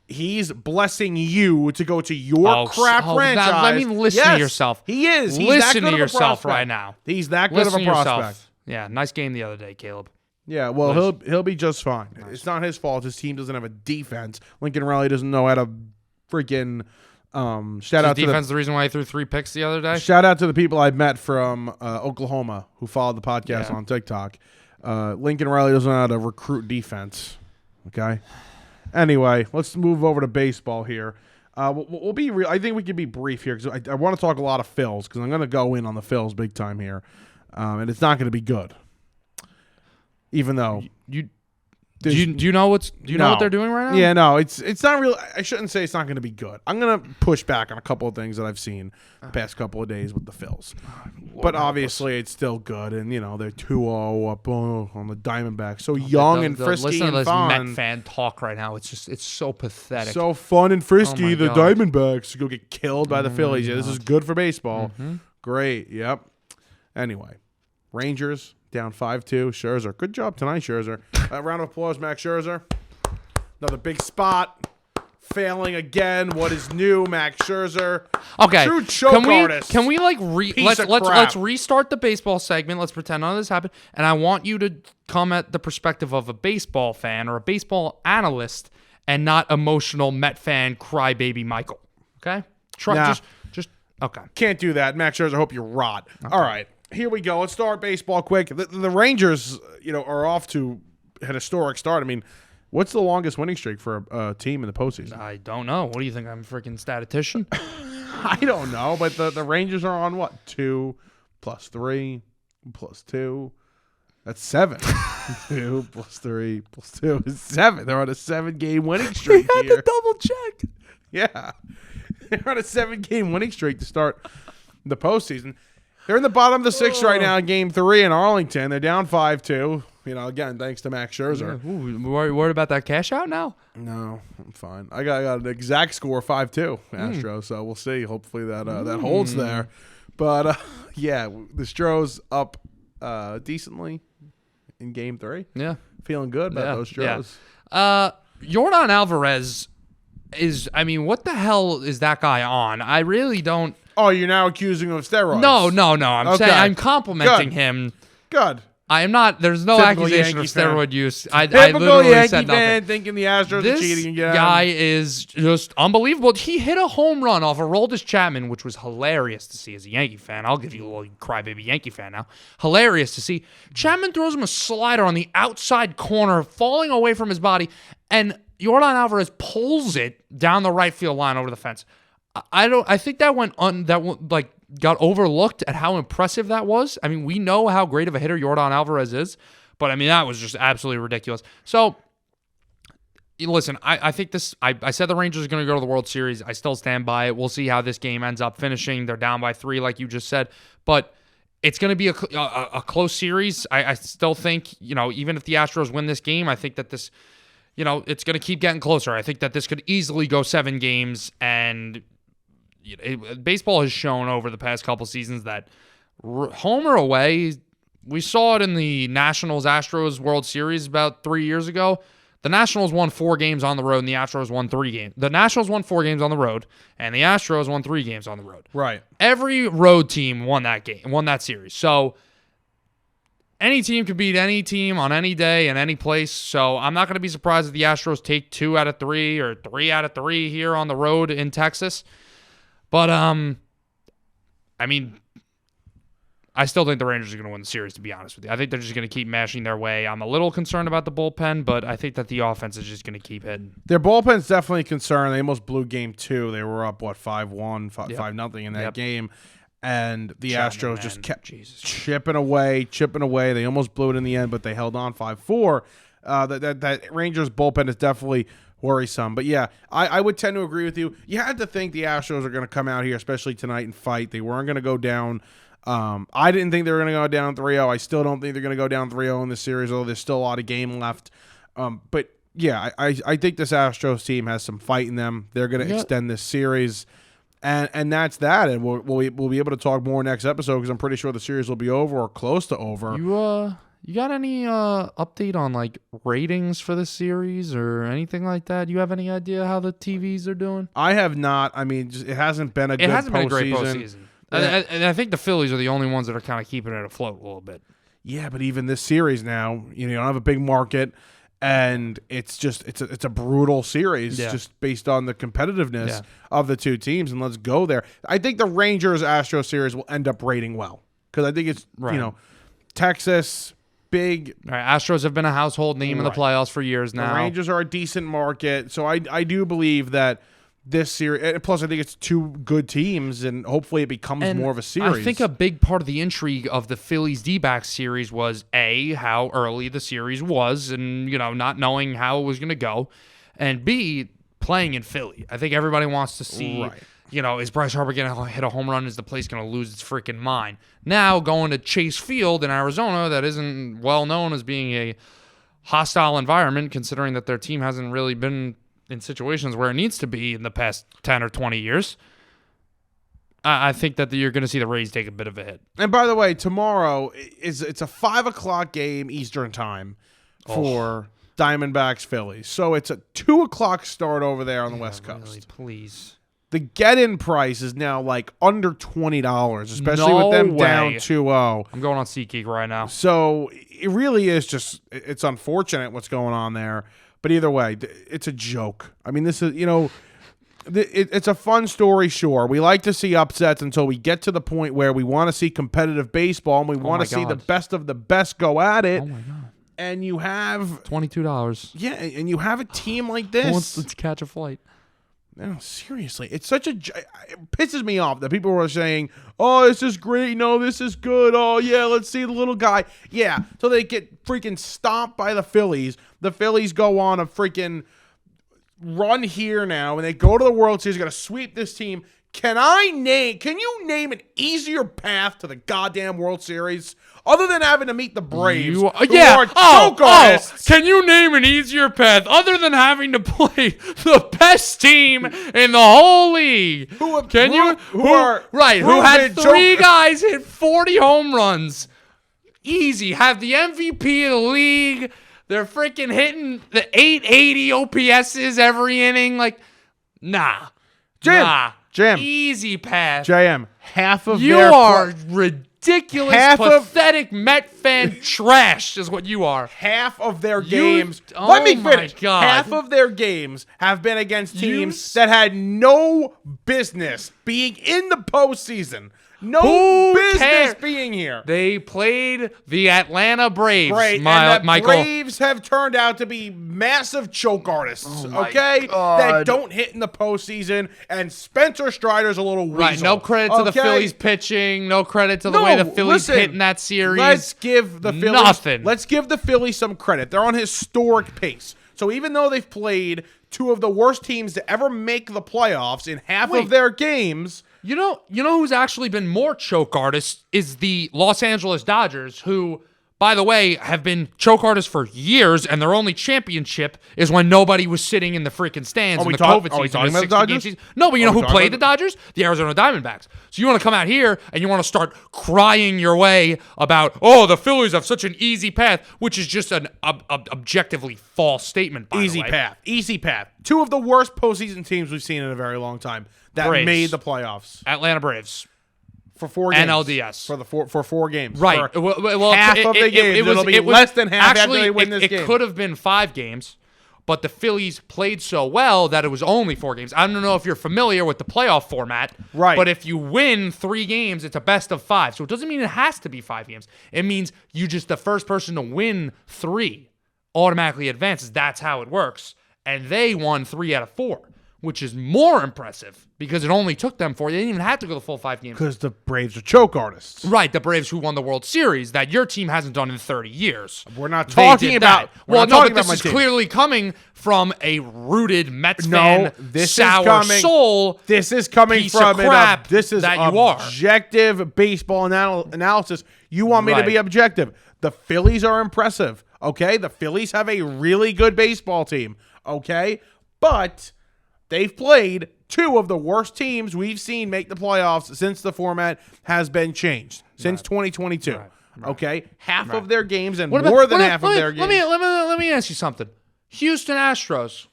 He's blessing you to go to your crap franchise. Listen to yourself. He is. He's listen that good to of yourself a right now. He's that good of a prospect. Yeah, nice game the other day, Caleb. Yeah, well, he'll be just fine. Nice. It's not his fault. His team doesn't have a defense. Lincoln Riley doesn't know how to freaking shout out to defense. The reason why he threw 3 picks the other day. Shout out to the people I've met from Oklahoma who followed the podcast on TikTok. Lincoln Riley doesn't know how to recruit defense. Okay. Anyway, let's move over to baseball here. We'll be real. I think we can be brief here because I want to talk a lot of Phils because I'm going to go in on the Phils big time here, and it's not going to be good. Even though do you know what they're doing right now? Yeah, no, it's not real. I shouldn't say it's not going to be good. I'm going to push back on a couple of things that I've seen the past couple of days with the Phils. But obviously, it's still good, and they're 2-0 up on the Diamondbacks. So young and frisky listen and to this fun. Met fan talk right now. It's so pathetic. So fun and frisky. The God. Diamondbacks go get killed by the Phillies. Yeah, this is good for baseball. Mm-hmm. Great. Yep. Anyway, Rangers down 5-2. Scherzer. Good job tonight, Scherzer. Round of applause, Max Scherzer. Another big spot. Failing again. What is new, Max Scherzer? Okay. True choke artist. Can we let's restart the baseball segment. Let's pretend none of this happened. And I want you to come at the perspective of a baseball fan or a baseball analyst and not emotional Met fan crybaby Michael. Okay? Just okay. Can't do that. Max Scherzer, I hope you rot. Okay. All right. Here we go. Let's start baseball quick. The Rangers, are off to an historic start. I mean, what's the longest winning streak for a team in the postseason? I don't know. What do you think? I'm a freaking statistician? I don't know, but the Rangers are on what? 2 + 3 + 2. That's 7. 2 + 3 + 2 is 7. They're on a 7-game winning streak here. Had to double check. Yeah. They're on a 7-game winning streak to start the postseason. They're in the bottom of the 6th right now in Game 3 in Arlington. They're down 5-2. Again, thanks to Max Scherzer. Yeah. Ooh, worried about that cash out now? No, I'm fine. I got an exact score 5-2 Astros, so we'll see. Hopefully that holds there. But, yeah, the Stros up decently in Game 3. Yeah. Feeling good about those Stros. Yeah. Yordan Alvarez is, what the hell is that guy on? I really don't. Oh, you're now accusing him of steroids? No. I'm saying I'm complimenting him. Good. I am not. There's no Typical accusation Yankee of fan. steroid use. I Typical literally Yankee said fan nothing. thinking the Astros This are cheating again. guy is just unbelievable. He hit a home run off of Aroldis Chapman, which was hilarious to see as a Yankee fan. I'll give you a little crybaby Yankee fan now. Hilarious to see. Chapman throws him a slider on the outside corner, falling away from his body, and Yordan Alvarez pulls it down the right field line over the fence. I think that got overlooked at how impressive that was. I mean, we know how great of a hitter Yordan Alvarez is, but I mean, that was just absolutely ridiculous. So, listen, I think this, I said the Rangers are going to go to the World Series. I still stand by it. We'll see how this game ends up finishing. They're down by 3, like you just said, but it's going to be a close series. I still think, even if the Astros win this game, I think that this, it's going to keep getting closer. I think that this could easily go 7 games, and baseball has shown over the past couple seasons that home or away, we saw it in the Nationals-Astros World Series about 3 years ago. The Nationals won 4 games on the road, and the Astros won 3 games. The Nationals won 4 games on the road, and the Astros won 3 games on the road. Right. Every road team won that game, won that series. So any team could beat any team on any day in any place. So I'm not going to be surprised if the Astros take 2 out of 3 or 3 out of 3 here on the road in Texas. But, I mean, I still think the Rangers are going to win the series, to be honest with you. I think they're just going to keep mashing their way. I'm a little concerned about the bullpen, but I think that the offense is just going to keep hitting. Their bullpen's definitely a concern. They almost blew game 2. They were up, 5-1, 5-0 in that game. And the Astros just kept chipping away. They almost blew it in the end, but they held on 5-4. That Rangers bullpen is definitely worrisome. But yeah, I would tend to agree with you. You had to think the Astros are going to come out here, especially tonight, and fight. They weren't going to go down. I didn't think they were going to go down 3-0. I still don't think they're going to go down 3-0 in this series, although there's still a lot of game left. But yeah, I think this Astros team has some fight in them. They're going to extend this series. And that's that. And we'll be able to talk more next episode because I'm pretty sure the series will be over or close to over. You got any update on like ratings for the series or anything like that? You have any idea how the TVs are doing? I have not. I mean, it hasn't been a great postseason. And I think the Phillies are the only ones that are kind of keeping it afloat a little bit. Yeah, but even this series now, you don't have a big market, and it's a brutal series just based on the competitiveness of the two teams. And let's go there. I think the Rangers-Astros series will end up rating well because I think it's Texas. Big. All right, Astros have been a household name in the playoffs for years now. The Rangers are a decent market, so I do believe that this series. Plus, I think it's 2 good teams, and hopefully it becomes more of a series. I think a big part of the intrigue of the Phillies D-backs series was A, how early the series was, and not knowing how it was going to go, and B, playing in Philly. I think everybody wants to see. Right. Is Bryce Harper going to hit a home run? Is the place going to lose its freaking mind? Now, going to Chase Field in Arizona, that isn't well known as being a hostile environment, considering that their team hasn't really been in situations where it needs to be in the past 10 or 20 years. I think that you're going to see the Rays take a bit of a hit. And by the way, tomorrow, it's a 5 o'clock game Eastern time for Diamondbacks Phillies. So it's a 2 o'clock start over there on the West Coast. Really, please. The get-in price is now like under $20, especially with them down 2-0. I'm going on SeatGeek right now. So it really is it's unfortunate what's going on there. But either way, it's a joke. I mean, this is, it's a fun story, sure. We like to see upsets until we get to the point where we want to see competitive baseball and we want to see the best of the best go at it. Oh, my God. And you have $22. Yeah, and you have a team like this. Who wants to catch a flight? No, seriously. It's it pisses me off that people were saying, oh, this is great. No, this is good. Oh, yeah, let's see the little guy. Yeah, so they get freaking stomped by the Phillies. The Phillies go on a freaking run here now, and they go to the World Series. Got to sweep this team. Can you name an easier path to the goddamn World Series other than having to meet the Braves? Can you name an easier path other than having to play the best team in the whole league? Who had 3 guys hit 40 home runs? Easy. Have the MVP of the league. They're freaking hitting the 880 OPSs every inning. Like, nah. Jim. Easy pass. JM, half of you are ridiculous. ridiculous, pathetic Met fan trash is what you are. Half of their games. Let me finish. God. Half of their games have been against teams that had no business being in the postseason. No business being here. They played the Atlanta Braves. Right, and the Braves have turned out to be massive choke artists, that don't hit in the postseason, and Spencer Strider's a little weasel. Right, no credit to the Phillies pitching, no credit to the way the Phillies hit in that series. Let's give the Phillies nothing. Let's give the Phillies some credit. They're on historic pace. So even though they've played two of the worst teams to ever make the playoffs in half of their games... You know who's actually been more choke artists is the Los Angeles Dodgers, who, by the way, have been choke artists for years, and their only championship is when nobody was sitting in the freaking stands in the COVID season. Are we talking about the Dodgers? No, but you know who played the Dodgers? The Arizona Diamondbacks. So you want to come out here and you want to start crying your way about, the Phillies have such an easy path, which is just an objectively false statement, by the way. Easy path. Two of the worst postseason teams we've seen in a very long time that made the playoffs. Atlanta Braves. For 4 games. NLDS. For 4 games. Right. Well, half of the games. It'll be less than half after they win this game. It could have been 5 games, but the Phillies played so well that it was only 4 games. I don't know if you're familiar with the playoff format. Right. But if you win 3 games, it's a best of 5. So it doesn't mean it has to be 5 games. It means you just the first person to win 3 automatically advances. That's how it works. And they won 3 out of 4. Which is more impressive because it only took them 4. They didn't even have to go the full 5 games. Because the Braves are choke artists. Right, the Braves who won the World Series that your team hasn't done in 30 years. We're not talking about this is clearly coming from a rooted Mets fan, sour soul. This is coming from this is that objective baseball analysis. You want me to be objective. The Phillies are impressive, okay? The Phillies have a really good baseball team, okay? But... they've played 2 of the worst teams we've seen make the playoffs since the format has been changed, since 2022. Right. Okay? Half of their games and more than half of their games. Let me ask you something. Houston Astros.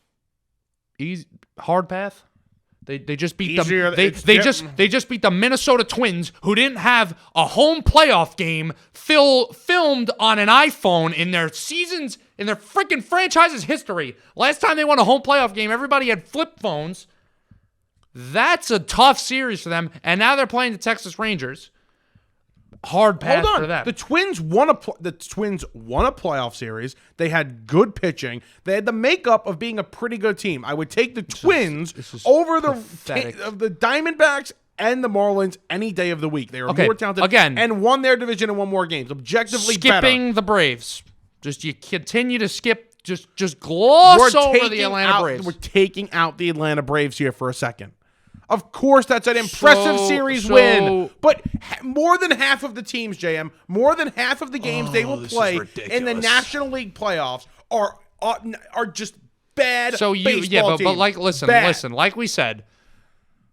Easy, hard path? They just beat them. They just beat the Minnesota Twins, who didn't have a home playoff game filmed on an iPhone in their freaking franchise's history. Last time they won a home playoff game, everybody had flip phones. That's a tough series for them, and now they're playing the Texas Rangers. Hard path for them. The Twins won a playoff series. They had good pitching. They had the makeup of being a pretty good team. I would take the Twins over the Diamondbacks and the Marlins any day of the week. They are more talented and won their division and won more games. Objectively skipping the Braves. Just you continue to skip. Just gloss over the Atlanta Braves. We're taking out the Atlanta Braves here for a second. Of course, that's an impressive series win. But more than half of the teams, JM, more than half of the games they will play in the National League playoffs are just bad baseball teams. But listen, like we said,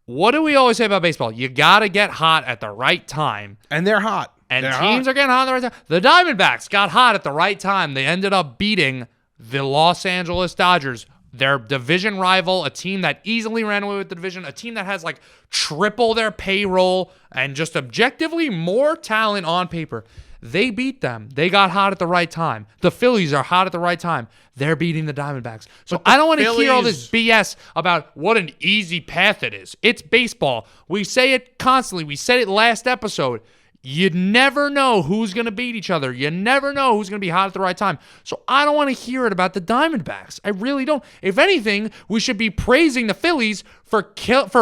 what do we always say about baseball? You got to get hot at the right time. And they're hot. And teams are getting hot at the right time. The Diamondbacks got hot at the right time. They ended up beating the Los Angeles Dodgers, their division rival, a team that easily ran away with the division, a team that has like triple their payroll and just objectively more talent on paper. They beat them. They got hot at the right time. The Phillies are hot at the right time. They're beating the Diamondbacks. So I don't want to hear all this BS about what an easy path it is. It's baseball. We say it constantly. We said it last episode. You never know who's going to beat each other. You never know who's going to be hot at the right time. So I don't want to hear it about the Diamondbacks. I really don't. If anything, we should be praising the Phillies for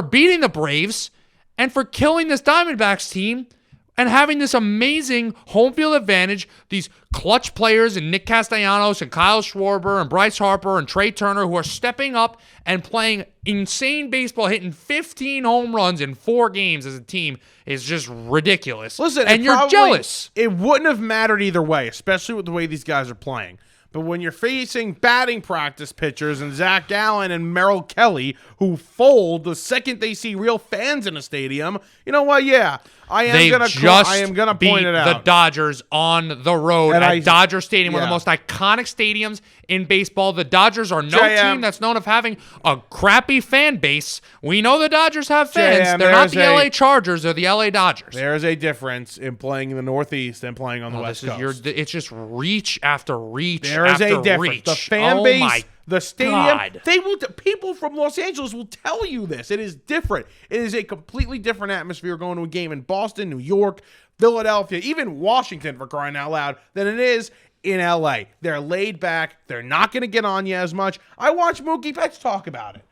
beating the Braves and for killing this Diamondbacks team and having this amazing home field advantage, these clutch players and Nick Castellanos and Kyle Schwarber and Bryce Harper and Trey Turner who are stepping up and playing insane baseball, hitting 15 home runs in 4 games as a team is just ridiculous. Listen, and you're jealous. It wouldn't have mattered either way, especially with the way these guys are playing. But when you're facing batting practice pitchers and Zach Gallen and Merrill Kelly, who fold the second they see real fans in a stadium, you know what? Yeah, I am gonna point it out. The Dodgers on the road at Dodger Stadium, one of the most iconic stadiums in baseball. The Dodgers are no team that's known of having a crappy fan base. We know the Dodgers have fans. They're not the LA Chargers or the LA Dodgers. There is a difference in playing in the Northeast and playing on the West Coast. It's just reach after reach. There is a difference. The fan base, the stadium, people from Los Angeles will tell you this. It is different. It is a completely different atmosphere going to a game in Boston, New York, Philadelphia, even Washington, for crying out loud, than it is in LA. They're laid back. They're not going to get on you as much. I watch Mookie Betts talk about it.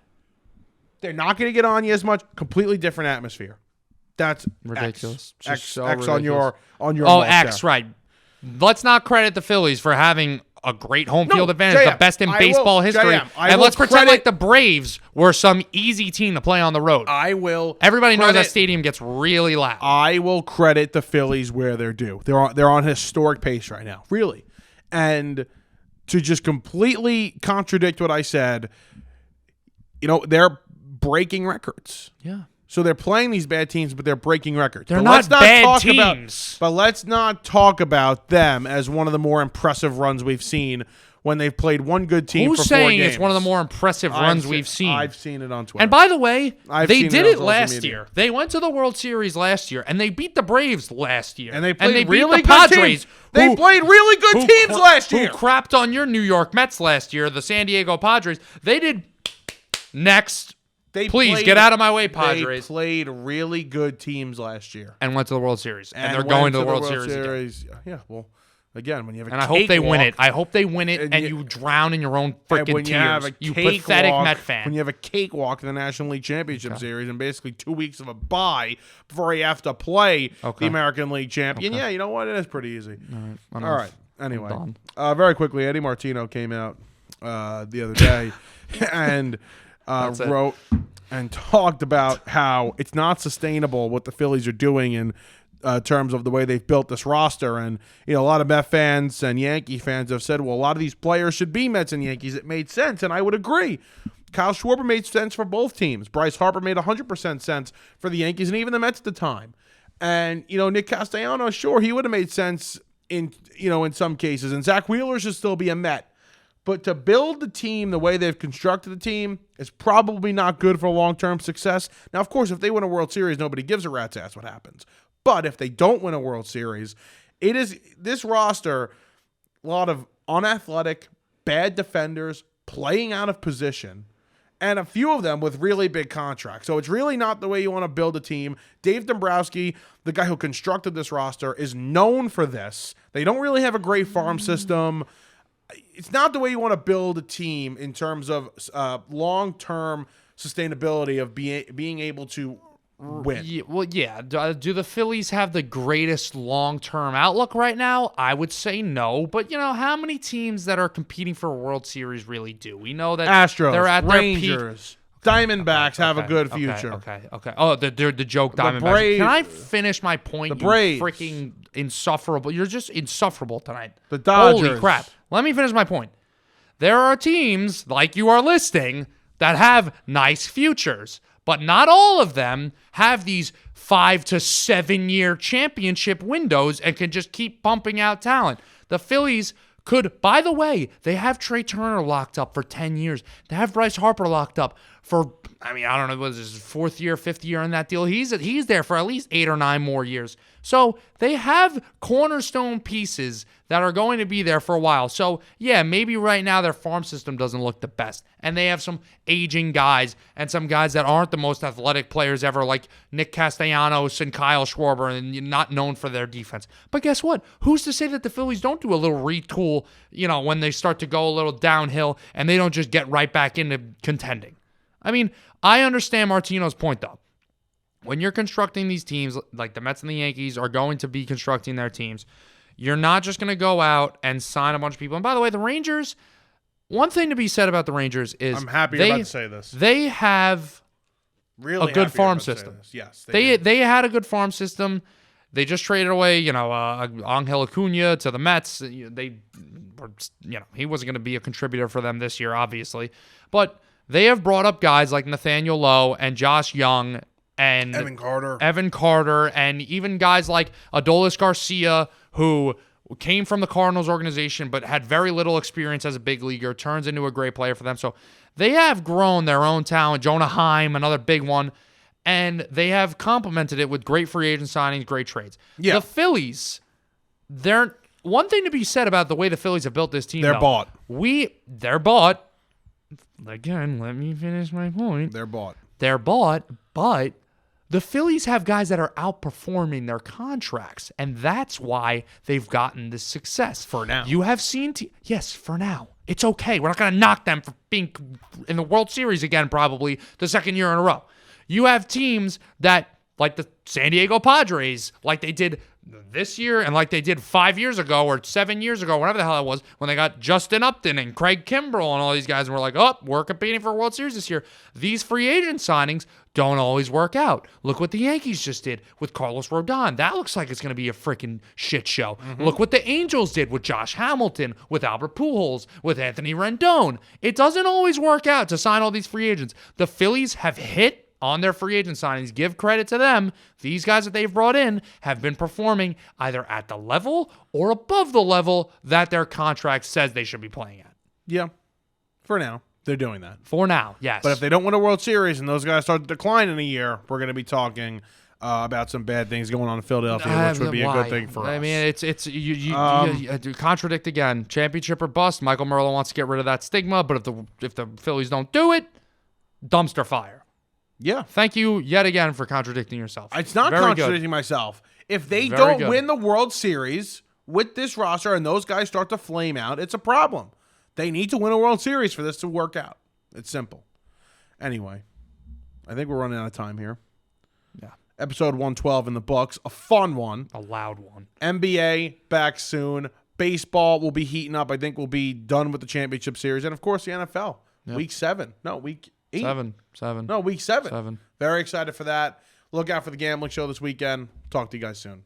They're not going to get on you as much. Completely different atmosphere. That's ridiculous. X on your X, right. Let's not credit the Phillies for having a great home field advantage, the best in baseball history. And let's pretend like the Braves were some easy team to play on the road. Everybody knows that stadium gets really loud. I will credit the Phillies where they're due. They're on historic pace right now, really. And to just completely contradict what I said, they're breaking records. Yeah. So they're playing these bad teams, but they're breaking records. They're not bad teams. But let's not talk about them as one of the more impressive runs we've seen when they've played one good team for 4 games. Who's saying it's one of the more impressive runs we've seen? I've seen it on Twitter. And by the way, they did it last year. They went to the World Series last year, and they beat the Braves last year. And they played really beat the Padres. Teams. They played really good teams last year. Who crapped on your New York Mets last year, the San Diego Padres. They did next. Please get out of my way, Padres. They played really good teams last year and went to the World Series, and they're going to the World Series again. Yeah, well, again, when you have a I hope they win it. I hope they win it, and you drown in your own freaking tears. You pathetic Met fan. When you have a cakewalk in the National League Championship Series and basically 2 weeks of a bye before you have to play the American League champion, yeah, you know what? It is pretty easy. All right. Anyway, very quickly, Eddie Martino came out the other day and wrote and talked about how it's not sustainable what the Phillies are doing in terms of the way they've built this roster. And, a lot of Mets fans and Yankee fans have said, well, a lot of these players should be Mets and Yankees. It made sense, and I would agree. Kyle Schwarber made sense for both teams. Bryce Harper made 100% sense for the Yankees and even the Mets at the time. And, Nick Castellanos, sure, he would have made sense in some cases. And Zach Wheeler should still be a Met. But to build the team the way they've constructed the team is probably not good for long-term success. Now, of course, if they win a World Series, nobody gives a rat's ass what happens. But if they don't win a World Series, it is this roster, a lot of unathletic, bad defenders playing out of position, and a few of them with really big contracts. So it's really not the way you want to build a team. Dave Dombrowski, the guy who constructed this roster, is known for this. They don't really have a great farm system. It's not the way you want to build a team in terms of long-term sustainability of being able to win. Yeah, do the Phillies have the greatest long-term outlook right now? I would say no. But, how many teams that are competing for a World Series really do? We know that Astros, they're at Rangers, Diamondbacks have a good future. Okay. Oh, the joke Diamondbacks. Braves, Can I finish my point? The Braves. You freaking insufferable. You're just insufferable tonight. The Dodgers. Holy crap. Let me finish my point. There are teams, like you are listing, that have nice futures, but not all of them have these 5 to 7 year championship windows and can just keep pumping out talent. The Phillies could, by the way, they have Trey Turner locked up for 10 years. They have Bryce Harper locked up for, I don't know, what is his 4th year, 5th year in that deal? He's there for at least 8 or 9 more years. So they have cornerstone pieces that are going to be there for a while. So, yeah, maybe right now their farm system doesn't look the best. And they have some aging guys and some guys that aren't the most athletic players ever, like Nick Castellanos and Kyle Schwarber, and not known for their defense. But guess what? Who's to say that the Phillies don't do a little retool, when they start to go a little downhill and they don't just get right back into contending? I understand Martino's point, though. When you're constructing these teams, like the Mets and the Yankees are going to be constructing their teams, you're not just going to go out and sign a bunch of people. And by the way, the Rangers, one thing to be said about the Rangers is I'm happy you're about to say this. They have a good farm system. Yes, they had a good farm system. They just traded away, Angel Acuna to the Mets. He wasn't going to be a contributor for them this year, obviously. But they have brought up guys like Nathaniel Lowe and Josh Young and Evan Carter, and even guys like Adolis Garcia, who came from the Cardinals organization but had very little experience as a big leaguer, turns into a great player for them. So they have grown their own talent. Jonah Heim, another big one, and they have complemented it with great free agent signings, great trades. Yeah. The Phillies, one thing to be said about the way the Phillies have built this team. They're bought. They're bought. Again, let me finish my point. They're bought, but the Phillies have guys that are outperforming their contracts, and that's why they've gotten this success. For now. You have seen yes, for now. It's okay. We're not going to knock them for being in the World Series again probably the second year in a row. You have teams that, like the San Diego Padres, like they did this year and like they did 5 years ago or 7 years ago, whatever the hell it was, when they got Justin Upton and Craig Kimbrell and all these guys, and we're like, oh, we're competing for a World Series this year. These free agent signings don't always work out. Look what the Yankees just did with Carlos Rodon. That looks like it's going to be a freaking shit show. Mm-hmm. Look what the Angels did with Josh Hamilton, with Albert Pujols, with Anthony Rendon. It doesn't always work out to sign all these free agents. The Phillies have hit on their free agent signings. Give credit to them. These guys that they've brought in have been performing either at the level or above the level that their contract says they should be playing at. Yeah. For now, they're doing that. For now, yes. But if they don't win a World Series and those guys start to decline in a year, we're going to be talking about some bad things going on in Philadelphia, which would be a good thing for us. I mean, you contradict again. Championship or bust. Michael Merlo wants to get rid of that stigma, but if the Phillies don't do it, dumpster fire. Yeah. Thank you yet again for contradicting yourself. It's not contradicting myself. If they don't win the World Series with this roster and those guys start to flame out, it's a problem. They need to win a World Series for this to work out. It's simple. Anyway, I think we're running out of time here. Yeah. Episode 112 in the books. A fun one. A loud one. NBA back soon. Baseball will be heating up. I think we'll be done with the championship series. And, of course, the NFL. Yep. Week 7. No, week 8. 7. No, week 7. 7. Very excited for that. Look out for the gambling show this weekend. Talk to you guys soon.